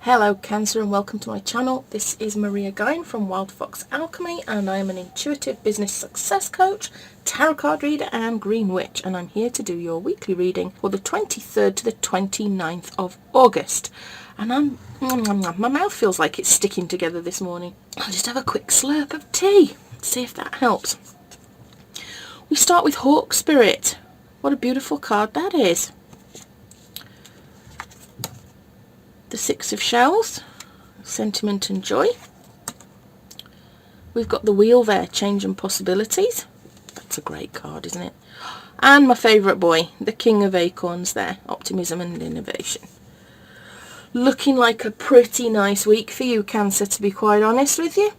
Hello Cancer and welcome to my channel. This is Maria Guine from Wild Fox Alchemy and I am an intuitive business success coach, tarot card reader and green witch, and I'm here to do your weekly reading for the 23rd to the 29th of August. And my mouth feels like it's sticking together this morning. I'll just have a quick slurp of tea, see if that helps. We start with Hawk Spirit. What a beautiful card that is. The Six of Shells, sentiment and joy. We've got the wheel there, change and possibilities. That's a great card, isn't it? And my favourite boy, the King of Acorns there, optimism and innovation. Looking like a pretty nice week for you, Cancer, to be quite honest with you.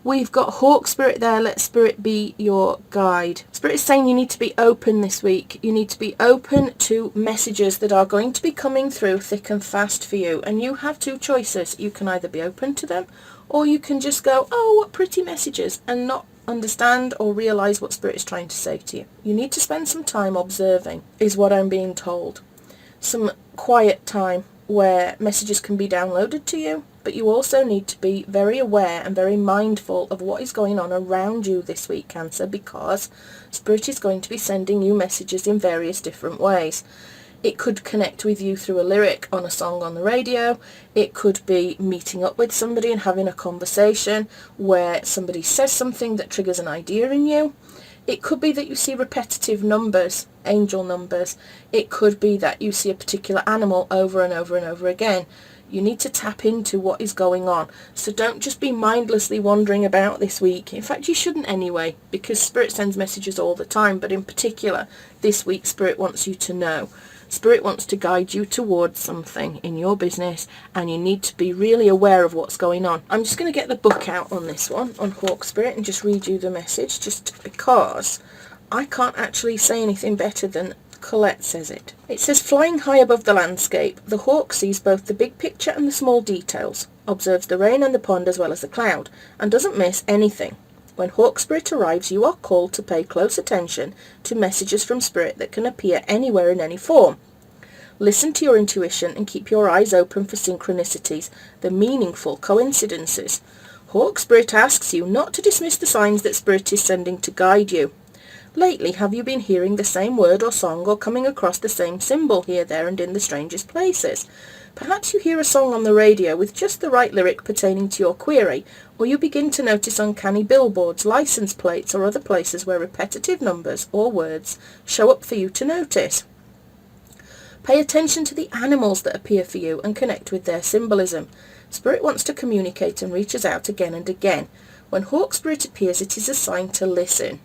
We've got Hawk Spirit there. Let Spirit be your guide. Spirit is saying you need to be open this week. You need to be open to messages that are going to be coming through thick and fast for you. And you have two choices. You can either be open to them, or you can just go, oh, what pretty messages, and not understand or realise what Spirit is trying to say to you. You need to spend some time observing, is what I'm being told. Some quiet time where messages can be downloaded to you, but you also need to be very aware and very mindful of what is going on around you this week, Cancer, because Spirit is going to be sending you messages in various different ways. It could connect with you through a lyric on a song on the radio. It could be meeting up with somebody and having a conversation where somebody says something that triggers an idea in you. It could be that you see repetitive numbers, angel numbers. It could be that you see a particular animal over and over and over again. You need to tap into what is going on. So don't just be mindlessly wandering about this week. In fact, you shouldn't anyway, because Spirit sends messages all the time. But in particular, this week, Spirit wants you to know. Spirit wants to guide you towards something in your business, and you need to be really aware of what's going on. I'm just going to get the book out on this one, on Hawk Spirit, and just read you the message, just because I can't actually say anything better than Colette says it. It says, flying high above the landscape, the hawk sees both the big picture and the small details, observes the rain and the pond as well as the cloud, and doesn't miss anything. When Hawk Spirit arrives, you are called to pay close attention to messages from Spirit that can appear anywhere in any form. Listen to your intuition and keep your eyes open for synchronicities, the meaningful coincidences. Hawk Spirit asks you not to dismiss the signs that Spirit is sending to guide you. Lately, have you been hearing the same word or song, or coming across the same symbol here, there and in the strangest places? Perhaps you hear a song on the radio with just the right lyric pertaining to your query, or you begin to notice uncanny billboards, license plates or other places where repetitive numbers or words show up for you to notice. Pay attention to the animals that appear for you and connect with their symbolism. Spirit wants to communicate and reaches out again and again. When Hawk Spirit appears, it is a sign to listen.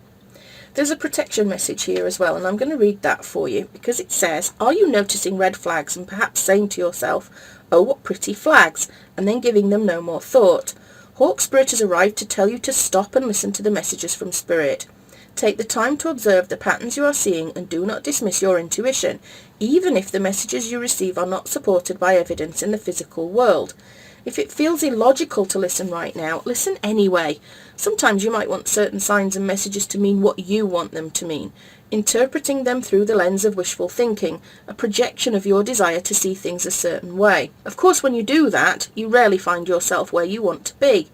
There's a protection message here as well, and I'm going to read that for you, because it says, are you noticing red flags and perhaps saying to yourself, oh, what pretty flags, and then giving them no more thought? Hawk Spirit has arrived to tell you to stop and listen to the messages from Spirit. Take the time to observe the patterns you are seeing and do not dismiss your intuition, even if the messages you receive are not supported by evidence in the physical world. If it feels illogical to listen right now, listen anyway. Sometimes you might want certain signs and messages to mean what you want them to mean, interpreting them through the lens of wishful thinking, a projection of your desire to see things a certain way. Of course, when you do that, you rarely find yourself where you want to be.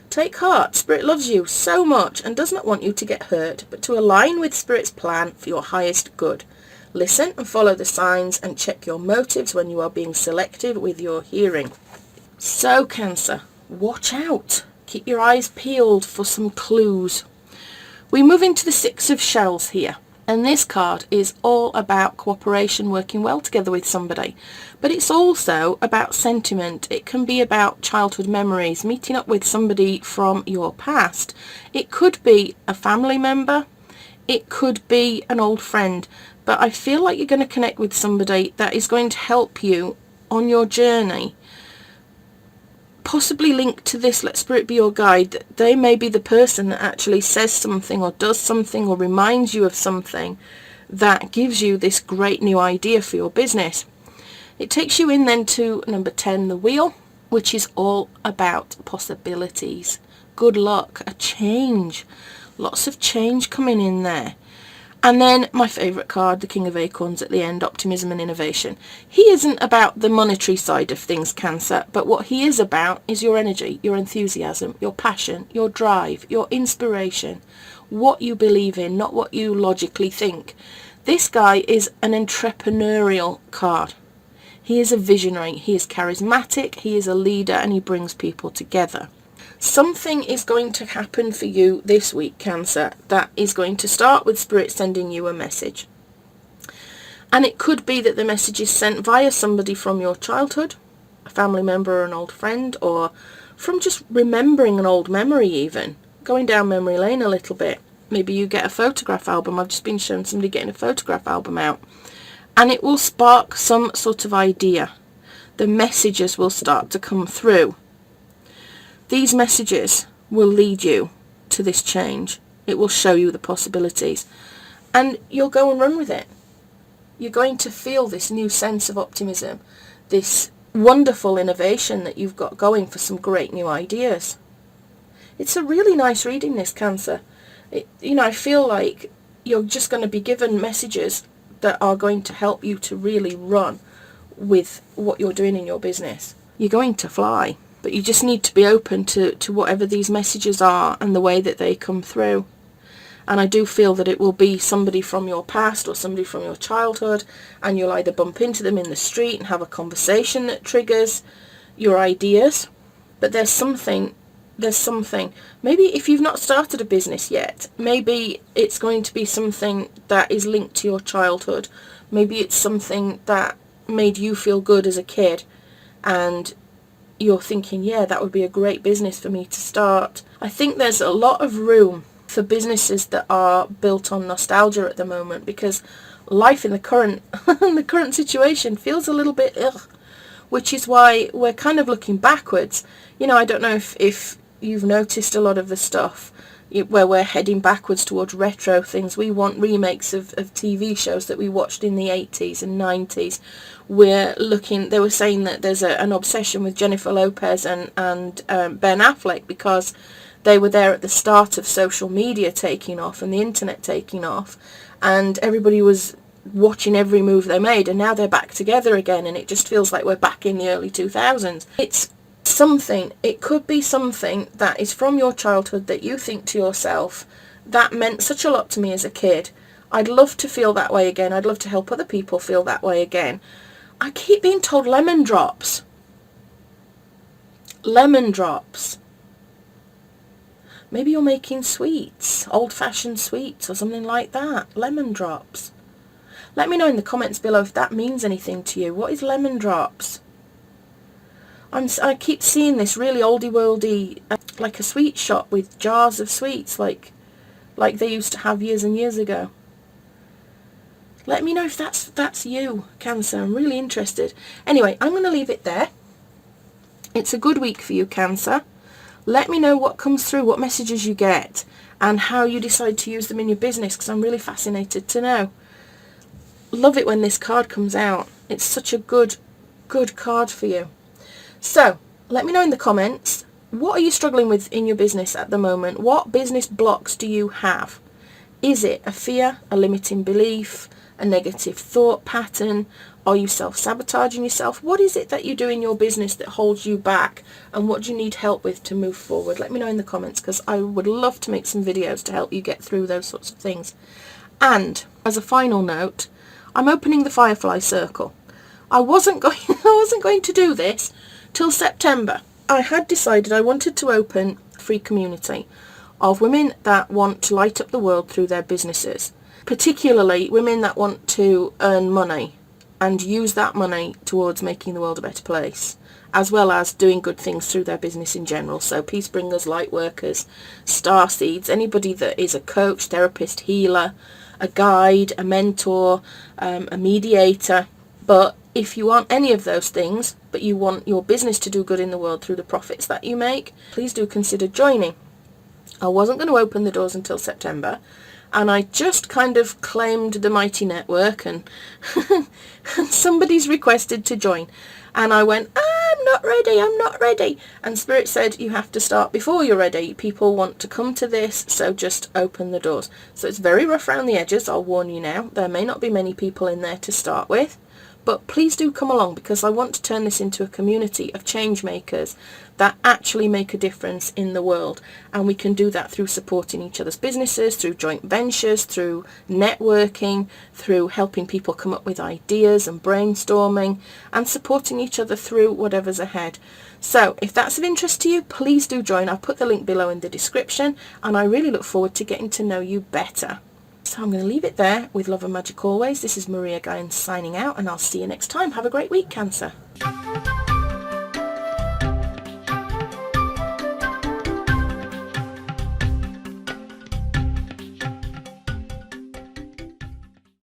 Take heart. Spirit loves you so much and does not want you to get hurt, but to align with Spirit's plan for your highest good. Listen and follow the signs and check your motives when you are being selective with your hearing. So, Cancer, watch out. Keep your eyes peeled for some clues. We move into the Six of Shells here, and this card is all about cooperation, working well together with somebody, but it's also about sentiment. It can be about childhood memories, meeting up with somebody from your past. It could be a family member, it could be an old friend, but I feel like you're going to connect with somebody that is going to help you on your journey. Possibly linked to this, let Spirit be your guide. They may be the person that actually says something or does something or reminds you of something that gives you this great new idea for your business. It takes you in then to number 10, the wheel, which is all about possibilities. Good luck, a change. Lots of change coming in there. And then my favourite card, the King of Acorns at the end, optimism and innovation. He isn't about the monetary side of things, Cancer, but what he is about is your energy, your enthusiasm, your passion, your drive, your inspiration, what you believe in, not what you logically think. This guy is an entrepreneurial card. He is a visionary, he is charismatic, he is a leader, and he brings people together. Something is going to happen for you this week, Cancer, that is going to start with Spirit sending you a message. And it could be that the message is sent via somebody from your childhood, a family member or an old friend, or from just remembering an old memory even, going down memory lane a little bit. Maybe you get a photograph album. I've just been shown somebody getting a photograph album out. And it will spark some sort of idea. The messages will start to come through. These messages will lead you to this change. It will show you the possibilities. And you'll go and run with it. You're going to feel this new sense of optimism, this wonderful innovation that you've got going for some great new ideas. It's a really nice reading, this, Cancer. I feel like you're just going to be given messages that are going to help you to really run with what you're doing in your business. You're going to fly. But you just need to be open to whatever these messages are and the way that they come through. And I do feel that it will be somebody from your past or somebody from your childhood, and you'll either bump into them in the street and have a conversation that triggers your ideas. But there's something. Maybe if you've not started a business yet, maybe it's going to be something that is linked to your childhood. Maybe it's something that made you feel good as a kid, and you're thinking, yeah, that would be a great business for me to start. I think there's a lot of room for businesses that are built on nostalgia at the moment, because life in the current situation feels a little bit ugh, which is why we're kind of looking backwards. I don't know if you've noticed a lot of the stuff where we're heading backwards towards retro things. We want remakes of TV shows that we watched in the 80s and 90s. They were saying that there's an obsession with Jennifer Lopez and Ben Affleck, because they were there at the start of social media taking off and the internet taking off, and everybody was watching every move they made, and now they're back together again, and it just feels like we're back in the early 2000s. It could be something that is from your childhood that you think to yourself, that meant such a lot to me as a kid. I'd love to feel that way again. I'd love to help other people feel that way again. I keep being told lemon drops. Lemon drops. Maybe you're making sweets, old-fashioned sweets or something like that. Lemon drops. Let me know in the comments below if that means anything to you. What is lemon drops? I keep seeing this really oldie-worldy, like a sweet shop with jars of sweets, like they used to have years and years ago. Let me know if that's you, Cancer. I'm really interested. Anyway, I'm going to leave it there. It's a good week for you, Cancer. Let me know what comes through, what messages you get, and how you decide to use them in your business, because I'm really fascinated to know. Love it when this card comes out. It's such a good card for you. So, let me know in the comments, what are you struggling with in your business at the moment? What business blocks do you have? Is it a fear, a limiting belief, a negative thought pattern? Are you self-sabotaging yourself? What is it that you do in your business that holds you back, and what do you need help with to move forward? Let me know in the comments, because I would love to make some videos to help you get through those sorts of things. And as a final note, I'm opening the Firefly Circle. I wasn't going to do this till September. I had decided I wanted to open a free community of women that want to light up the world through their businesses, particularly women that want to earn money and use that money towards making the world a better place, as well as doing good things through their business in general. So peacebringers, lightworkers, starseeds, anybody that is a coach, therapist, healer, a guide, a mentor, a mediator. But if you aren't any of those things, but you want your business to do good in the world through the profits that you make, please do consider joining. I wasn't going to open the doors until September, and I just kind of claimed the mighty network, and and somebody's requested to join, and I went, I'm not ready, and Spirit said, you have to start before you're ready. People want to come to this, so just open the doors. So it's very rough around the edges, I'll warn you now. There may not be many people in there to start with, but please do come along, because I want to turn this into a community of change makers that actually make a difference in the world. And we can do that through supporting each other's businesses, through joint ventures, through networking, through helping people come up with ideas and brainstorming, and supporting each other through whatever's ahead. So if that's of interest to you, please do join. I'll put the link below in the description, and I really look forward to getting to know you better. So I'm going to leave it there. With love and magic always, this is Maria Guyan signing out, and I'll see you next time. Have a great week, Cancer.